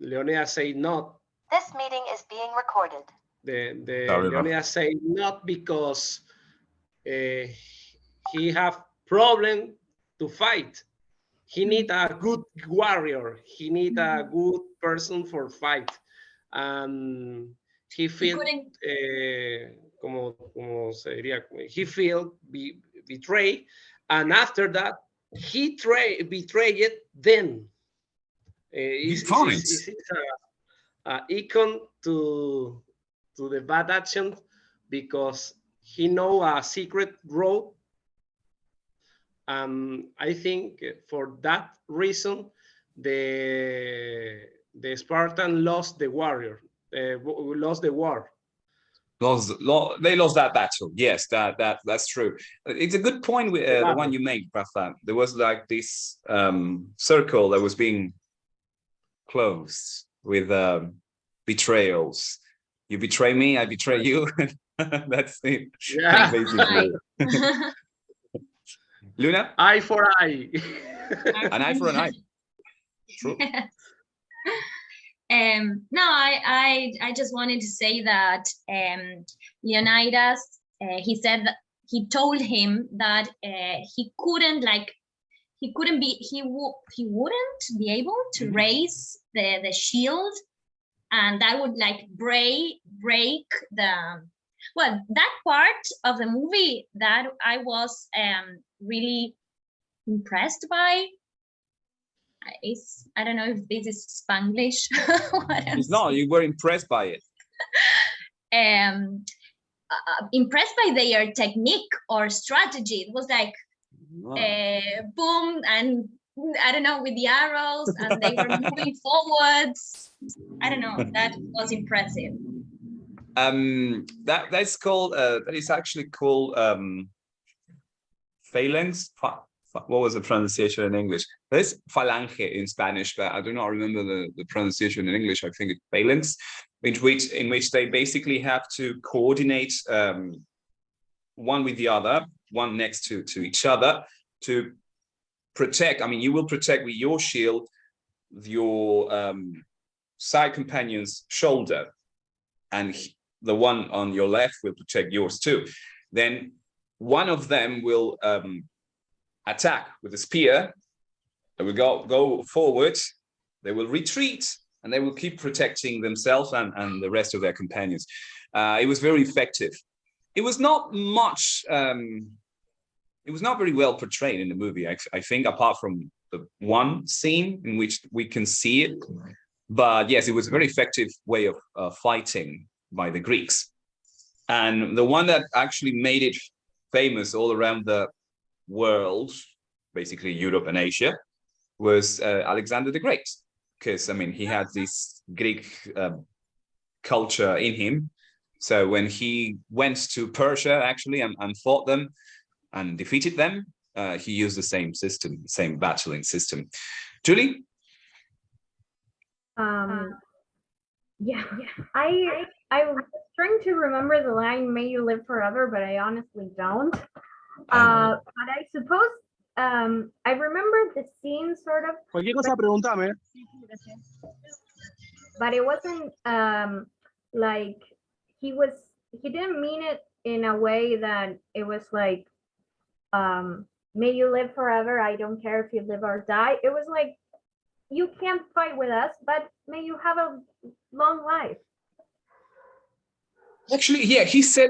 Leonidas say not. This meeting is being recorded. Leonidas say not because he have problem to fight. He need a good warrior. He need a good person for fight. He feel como se diría, he feel betrayed, and after that he betrayed them. It's a icon to the bad action because he know a secret road. I think for that reason, the Spartan lost the warrior, lost the war. They lost that battle. Yes, that's true. It's a good point with the one you made, Rafa. There was like this circle that was being closed with betrayals. You betray me, I betray you. That's it. Yeah. Basically. Luna? Eye for eye. An eye for an eye. True. No, I just wanted to say that Leonidas, he said that he told him that he wouldn't be able to raise the shield, and that would like break the, well, that part of the movie that I was really impressed by. I don't know if this is Spanglish. It's not, you were impressed by it. Impressed by their technique or strategy. It was like boom, and I don't know, with the arrows, and they were moving forwards. I don't know, that was impressive. That's called that is actually called phalanx. What was the pronunciation in English? There's phalange in Spanish, but I do not remember the pronunciation in English. I think it's phalanx, in which they basically have to coordinate one with the other, one next to each other, to protect. I mean, you will protect with your shield your side companion's shoulder, and the one on your left will protect yours too. Then one of them will attack with a spear. They will go forward, they will retreat, and they will keep protecting themselves and the rest of their companions. It was very effective. It was not much, it was not very well portrayed in the movie, I think, apart from the one scene in which we can see it. But yes, it was a very effective way of fighting by the Greeks. And the one that actually made it famous all around the world, basically Europe and Asia, was Alexander the Great, because I mean he had this Greek culture in him. So when he went to Persia actually and fought them and defeated them, he used the same system, same battling system. Julie? Yeah. I was trying to remember the line "May you live forever," but I honestly don't. But I suppose I remember the scene sort of. Cualquier cosa, pregúntame. But it wasn't like he didn't mean it in a way that it was like, may you live forever, I don't care if you live or die. It was like, you can't fight with us, but may you have a long life. Actually, yeah, he said,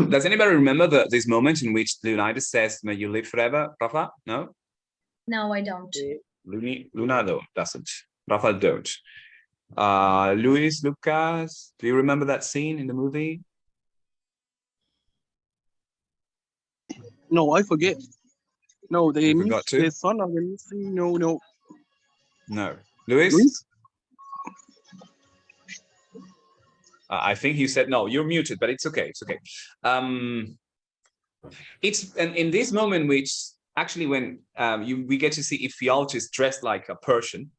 does anybody remember this moment in which Leonidas says, may you live forever, Rafa? No? No, I don't. Luna doesn't. Rafa don't. Luis, Lucas, do you remember that scene in the movie? No, I forget. No, the son of the mystery. No. Luis? I think you said no. You're muted, but it's okay. It's okay. It's in this moment which actually when we get to see Ephialtes dressed like a Persian,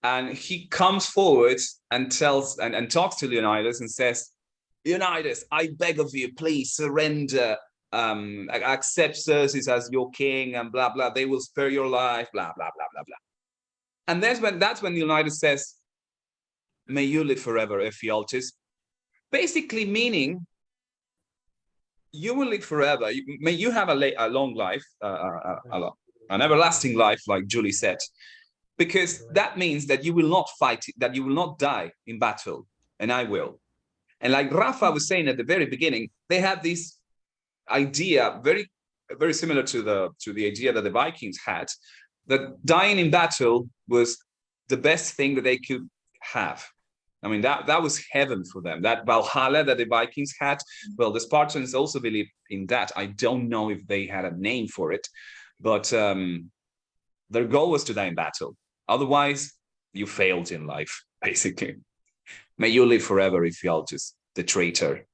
and he comes forward and tells and talks to Leonidas and says, Leonidas, I beg of you, please surrender. Accept Xerxes as your king and blah blah. They will spare your life. Blah blah blah blah blah. And that's when Leonidas says, may you live forever, Ephialtes, basically meaning you will live forever. May you have a long life, an everlasting life, like Julie said, because that means that you will not fight, that you will not die in battle, and I will. And like Rafa was saying at the very beginning, they have this idea very, very similar to the idea that the Vikings had, that dying in battle was the best thing that they could have. I mean, that was heaven for them. That Valhalla that the Vikings had, well, the Spartans also believed in that. I don't know if they had a name for it, but their goal was to die in battle. Otherwise, you failed in life, basically. May you live forever, Ephialtes, the traitor.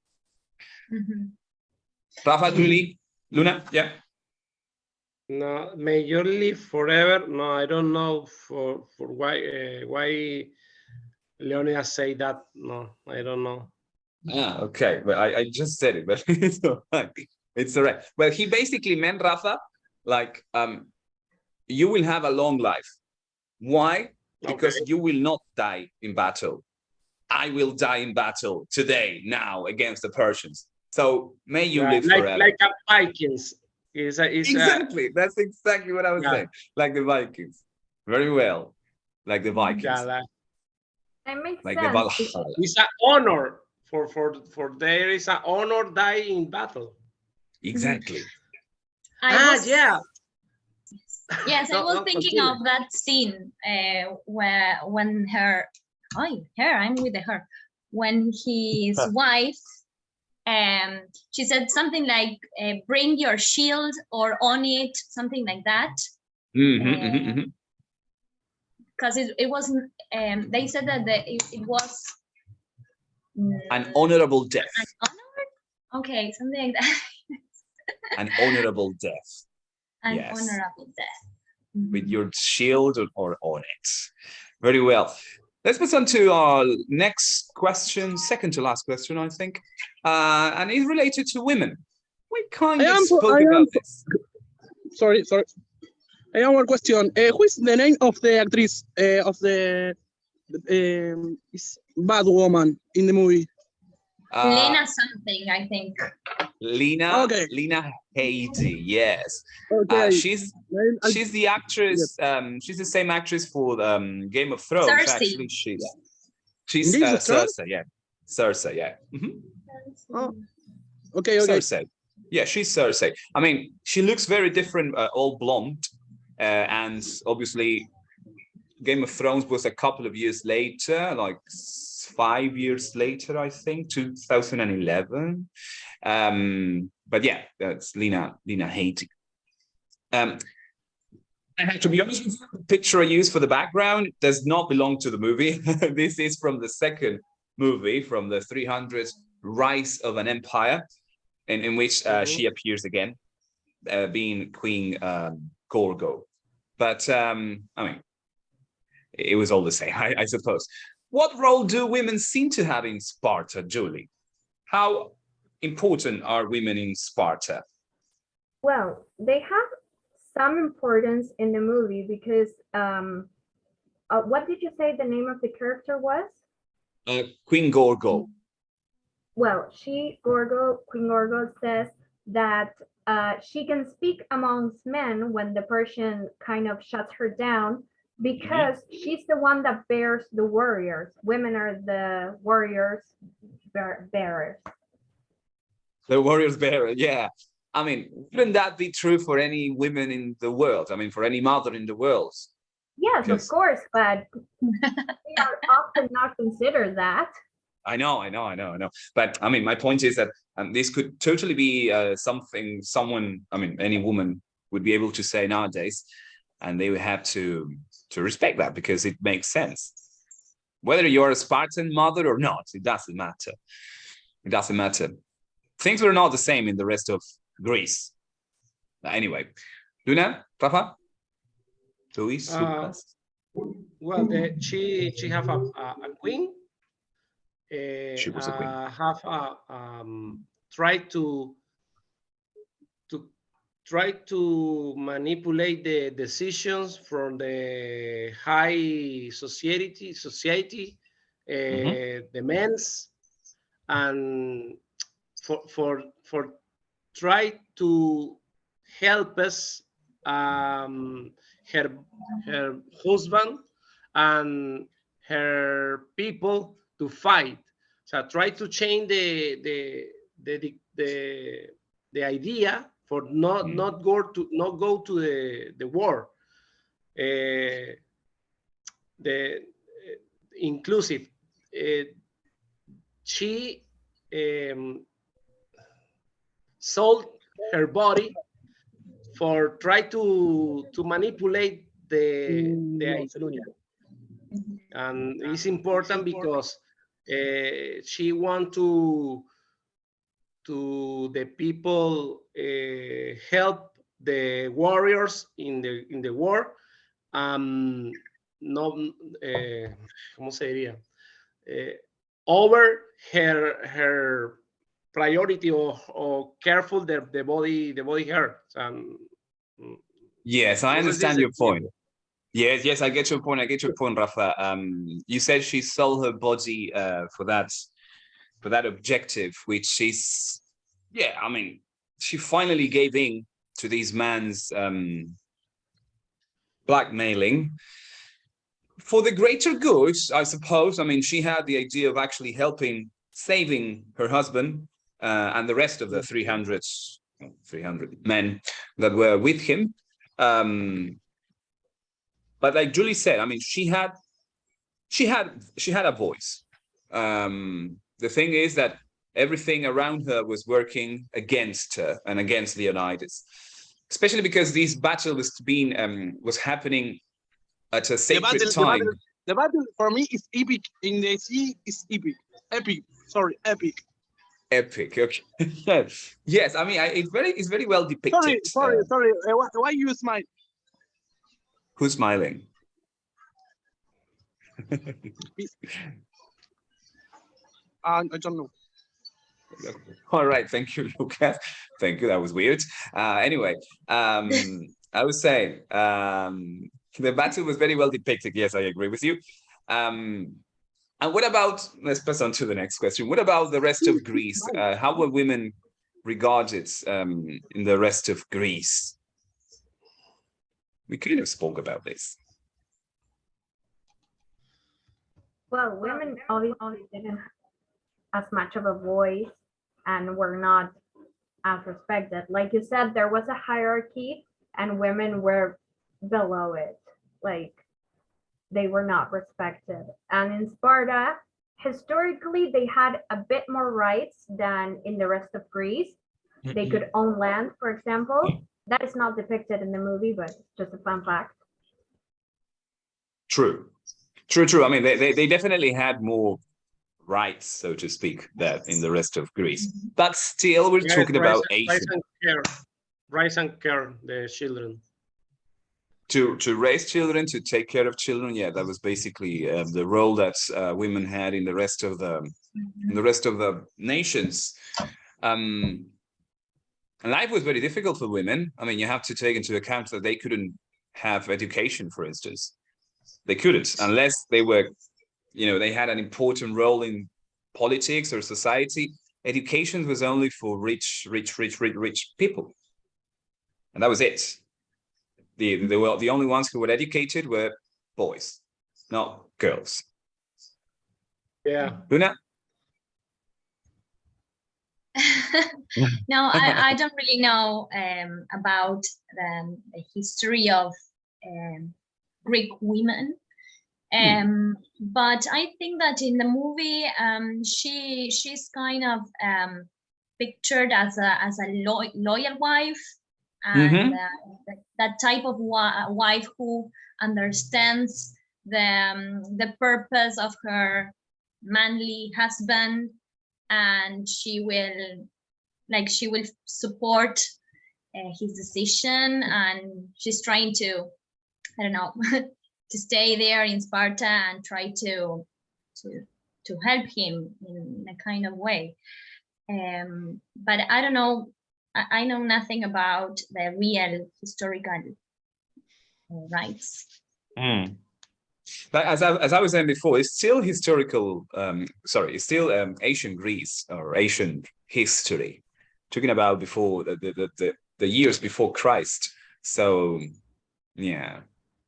Rafa, Julie, Luna, yeah? No, may you live forever. No, I don't know for why Leonidas say that. No, I don't know. Ah, okay. Well, I just said it, but it's all right. It's all right. Well, he basically meant, Rafa, like, you will have a long life. Why? Because you will not die in battle. I will die in battle today, now, against the Persians. So may you live forever. Like a Vikings. Exactly. That's exactly what I was saying. Like the Vikings. Very well. Like the Vikings. Yeah, That makes like sense. the Valhalla. It's an honor for there is an honor die in battle. Exactly. Yeah. Yes, I was thinking of that scene where when I'm with her, when his wife, she said something like, bring your shield or on it, something like that. Because it wasn't, they said that it was an honorable death. An honor? Okay, something like that. An honorable death. An honorable death. With your shield or on it. Very well. Let's move on to our next question, second to last question, I think. And it's related to women. We kind of spoke about this. Sorry. I have one question. Who is the name of the actress of the bad woman in the movie? Lena something, I think. Lena Headey, yes. Okay. She's the actress. She's the same actress for Game of Thrones. Cersei. Actually, she's Cersei. Yeah, Cersei. Yeah. Oh. Okay. Cersei. Yeah, she's Cersei. I mean, she looks very different, all blonde, and obviously, Game of Thrones was a couple of years later, like 5 years later, I think, 2011. But yeah, that's Lena Headey. I have to be honest with you, the picture I used for the background does not belong to the movie. This is from the second movie, from the 300 Rise of an Empire, in which she appears again, being Queen Gorgo. But I mean, it was all the same, I suppose. What role do women seem to have in Sparta, Julie? How important are women in Sparta? Well, they have some importance in the movie because what did you say the name of the character was? Queen Gorgo. Well, Queen Gorgo says that she can speak amongst men when the Persian kind of shuts her down, because she's the one that bears the warriors. Women are the warriors bearers. The warriors bearer, yeah. I mean, wouldn't that be true for any women in the world? I mean, for any mother in the world? Yes, of course, but they are often not considered that. I know. But I mean, my point is that this could totally be any woman would be able to say nowadays, and they would have to respect that because it makes sense. Whether you're a Spartan mother or not, it doesn't matter. It doesn't matter. Things were not the same in the rest of Greece. Anyway, Luna, Rafa, Luis, well, she have a queen. She was a queen. Have try to manipulate the decisions from the high society, the men's, and for try to help us, her husband and her people to fight. So try to change the idea for not go to the war. The inclusive. She sold her body for try to manipulate the idea. And it's important because she want to the people help the warriors in the war. No, ¿cómo se diría? Over her priority or careful the body hurt. Yes, I understand your point. Yes, I get your point. I get your point, Rafa. You said she sold her body for that objective, which is, yeah, I mean, she finally gave in to these man's blackmailing for the greater good, I suppose. I mean, she had the idea of actually saving her husband and the rest of the 300 men that were with him. But like Julie said, I mean, she had a voice. The thing is that everything around her was working against her and against Leonidas, especially because this battle was happening at a sacred time. The battle for me is epic. In the sea is epic. Epic. Sorry, epic. Epic. Okay. Yes. I mean, it's very well depicted. Sorry. Why you smile? Who's smiling? I don't know. All right, thank you, Lucas. Thank you. That was weird. Anyway, I was saying the battle was very well depicted. Yes, I agree with you. And what about? Let's pass on to the next question. What about the rest of Greece? How were women regarded in the rest of Greece? We kind of spoke about this. Well, women obviously didn't have as much of a voice and were not as respected. Like you said, there was a hierarchy and women were below it. Like they were not respected. And in Sparta, historically, they had a bit more rights than in the rest of Greece. They could own land, for example. That is not depicted in the movie, but just a fun fact. True. I mean, they definitely had more rights, so to speak, that in the rest of Greece. But still, we're talking about Asia. Rise and care the children. To raise children, to take care of children. Yeah, that was basically the role that women had in the rest of the nations. And life was very difficult for women. I mean, you have to take into account that they couldn't have education, for instance. They couldn't unless they were, they had an important role in politics or society. Education was only for rich people, and that was it. The only ones who were educated were boys, not girls. Yeah. Luna? No, I don't really know about the history of Greek women. But I think that in the movie, she's kind of pictured as a loyal wife, and that type of wife who understands the purpose of her manly husband, and she will support his decision, and she's trying to, I don't know, to stay there in Sparta and try to help him in a kind of way. But I don't know, I know nothing about the real historical rights. But as I was saying before, it's still historical. It's still ancient Greece or ancient history, talking about before the years before Christ. So yeah,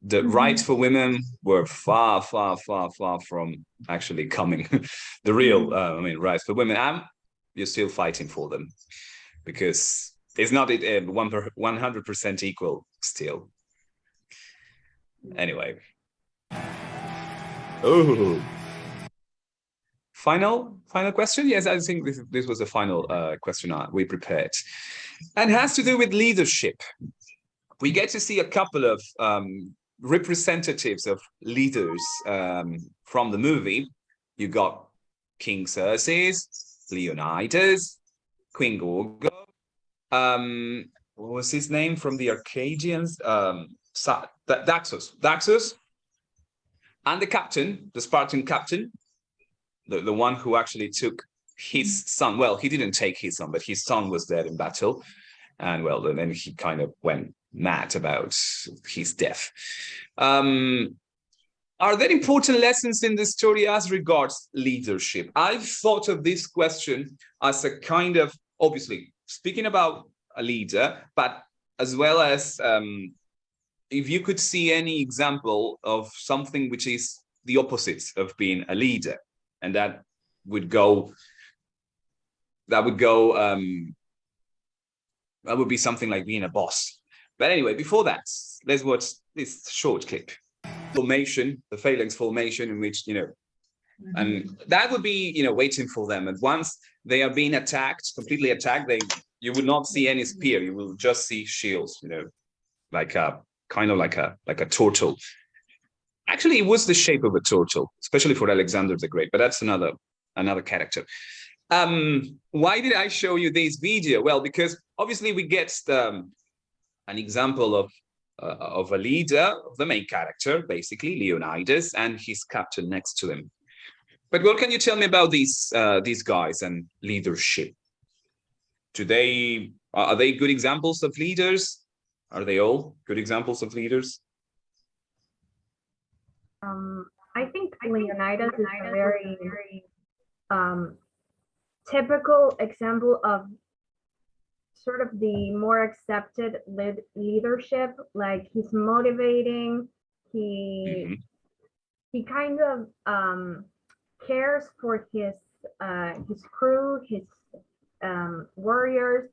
the rights for women were far from actually coming. The real, rights for women, and you're still fighting for them because it's not 100% equal still. Anyway. Oh, final question. Yes, I think this was the final question we prepared, and has to do with leadership. We get to see a couple of representatives of leaders from the movie. You got King Xerxes, Leonidas, Queen Gorgo. What was his name from the Arcadians? Daxus. And the captain, the Spartan captain, the one who actually took his son. Well, he didn't take his son, but his son was dead in battle. And well, then he kind of went mad about his death. Are there important lessons in the story as regards leadership? I've thought of this question as a kind of, obviously, speaking about a leader, but as well as if you could see any example of something which is the opposite of being a leader, and that would be something like being a boss. But anyway, before that, let's watch this short clip. Formation, the phalanx formation, in which, and that would be, waiting for them. And once they are being attacked, completely attacked, you would not see any spear. You will just see shields, like a kind of like a turtle. Actually, it was the shape of a turtle, especially for Alexander the Great, but that's another character. Why did I show you this video? Well, because obviously we get an example of a leader, of the main character, basically Leonidas, and his captain next to him. But what can you tell me about these guys and leadership? Are they good examples of leaders? Are they all good examples of leaders? I think Leonidas is a very typical example of sort of the more accepted leadership. Like, he's motivating, he kind of cares for his crew, his warriors,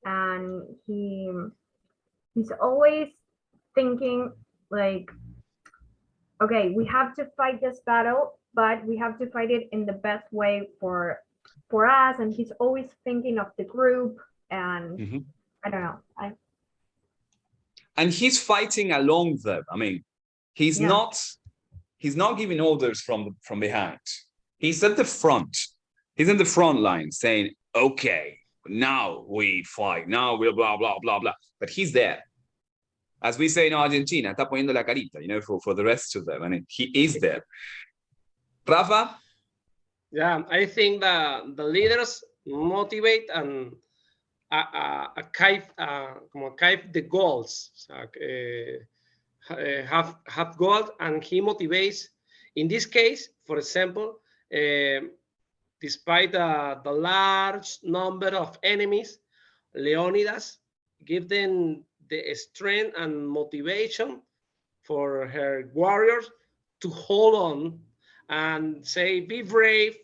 and he's always thinking like, okay, we have to fight this battle, but we have to fight it in the best way for us. And he's always thinking of the group, and I don't know. And he's fighting along them. I mean, he's not giving orders from behind. He's at the front. He's in the front line saying, okay, now we fight. Now we'll blah, blah, blah, blah. But he's there. As we say in Argentina, está poniendo la carita, for the rest of them. I mean, he is there. Rafa? Yeah, I think that the leaders motivate and achieve the goals. Have goals, and he motivates. In this case, for example, despite the large number of enemies, Leonidas give them the strength and motivation for her warriors to hold on and say, be brave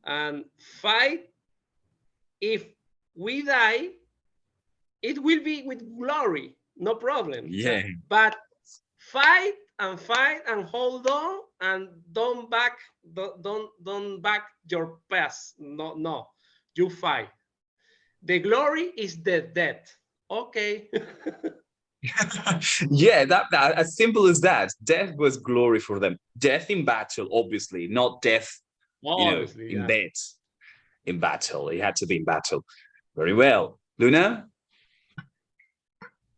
and fight. If we die, it will be with glory, no problem. Yeah. But fight and hold on, and don't back your past. No, you fight. The glory is the death. Okay. Yeah, that as simple as that. Death was glory for them. Death in battle, obviously, not death, in bed. In battle, it had to be in battle. Very well, Luna.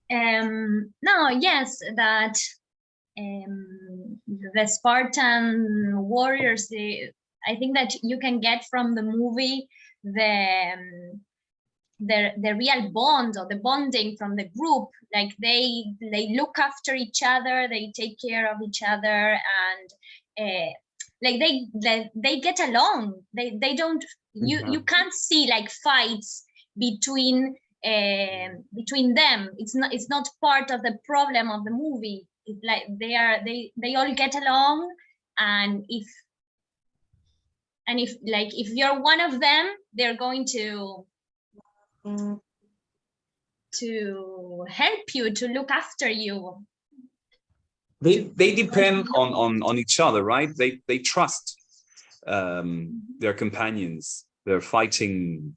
No, yes, that the Spartan warriors. I think that you can get from the movie the the real bond or the bonding from the group. Like they look after each other, they take care of each other, and like they get along. They don't, you can't see like fights between them. It's not part of the problem of the movie. It's like they all get along, and if you're one of them, they're going to help you, to look after you. They depend on each other, right? They trust their companions, their fighting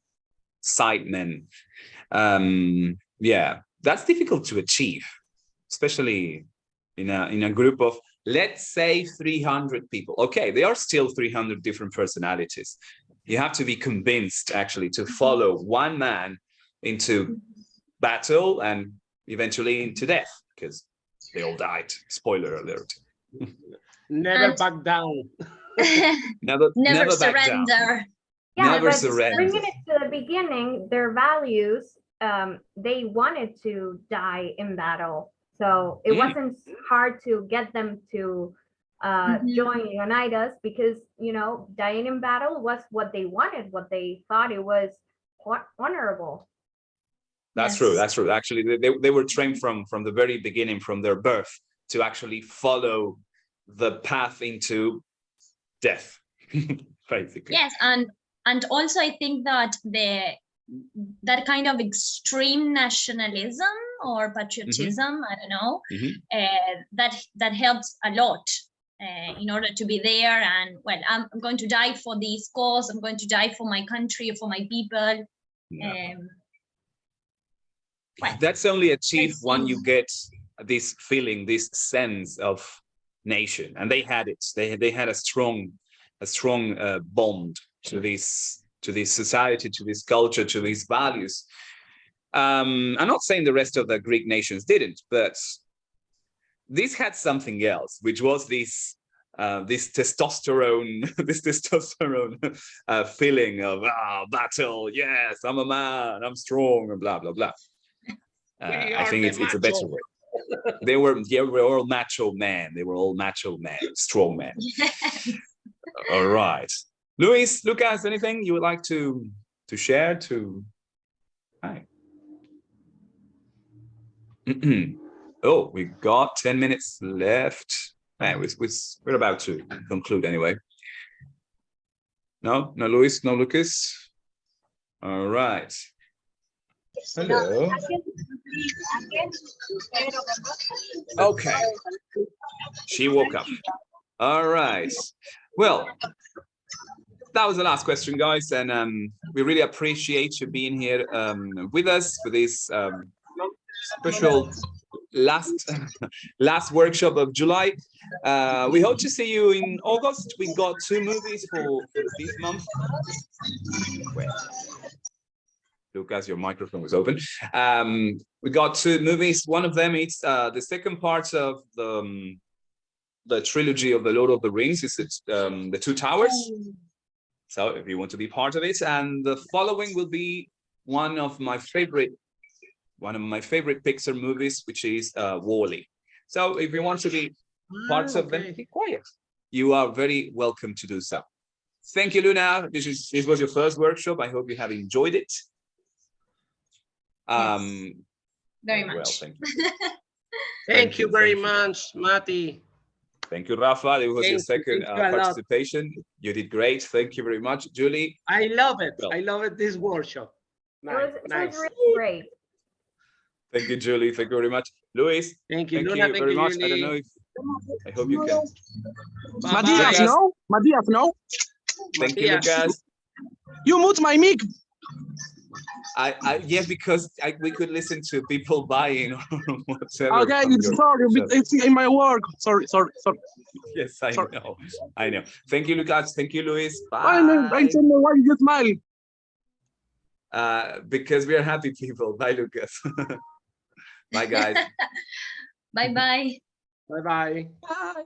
sidemen. Yeah, that's difficult to achieve, especially in a group of, let's say, 300 people. Okay, they are still 300 different personalities. You have to be convinced actually to follow one man into battle and eventually into death, because they all died. Spoiler alert. Never back down. Never back surrender. down. Yeah, Never but surrender. bringing it to the beginning, their values, they wanted to die in battle. So it wasn't hard to get them to join Unitas, because, you know, dying in battle was what they wanted, what they thought it was honorable. That's true. That's true. Actually, they were trained from the very beginning, from their birth, to actually follow the path into death, basically. Yes, and also I think that that kind of extreme nationalism or patriotism, I don't know, that helps a lot in order to be there. And well, I'm going to die for this cause. I'm going to die for my country, for my people. Yeah. That's only achieved when you get this feeling, this sense of nation, and they had it. They had a strong bond to this society, to this culture, to these values. I'm not saying the rest of the Greek nations didn't, but this had something else, which was this testosterone, feeling of battle. Yes, I'm a man, I'm strong, and blah blah blah. I think it's a better way. They were all macho men. They were all macho men, strong men. All right, Lucas, anything you would like to share? Hi. Oh, we got 10 minutes left. We're about to conclude anyway. No, Luis, no Lucas. All right. Hello. Okay. She woke up. All right. Well, that was the last question, guys, and we really appreciate you being here with us for this special last workshop of July. We hope to see you in August. We got 2 movies for this month. Wait. Lucas, your microphone was open. We got 2 movies. One of them is the second part of the trilogy of the Lord of the Rings. It's the 2 Towers. So if you want to be part of it, and the following will be one of my favorite Pixar movies, which is WALL-E. So if you want to be part of them, be quiet. You are very welcome to do so. Thank you, Luna. This was your first workshop. I hope you have enjoyed it. Yes, very much. Well, thank you. Thank you very much, Mati. Thank you, Rafa. It was your second participation. You did great. Thank you very much, Julie. I love it. Well, I love it. This workshop. Nice. It was really great. Thank you, Julie. Thank you very much, Luis. Thank you, Luna. Thank you Thank very you, much. Julie. I don't know if I hope you can. Matias, no? Matias, no? Thank you, Lucas. You mute my mic. Yes, because we could listen to people buying or whatever. Okay, sorry, it's in my work. Sorry. Yes, I know. Thank you, Lucas. Thank you, Luis. Bye. I don't know why you smile. Because we are happy people. Bye, Lucas. Bye, guys. Bye-bye. Bye-bye. Bye.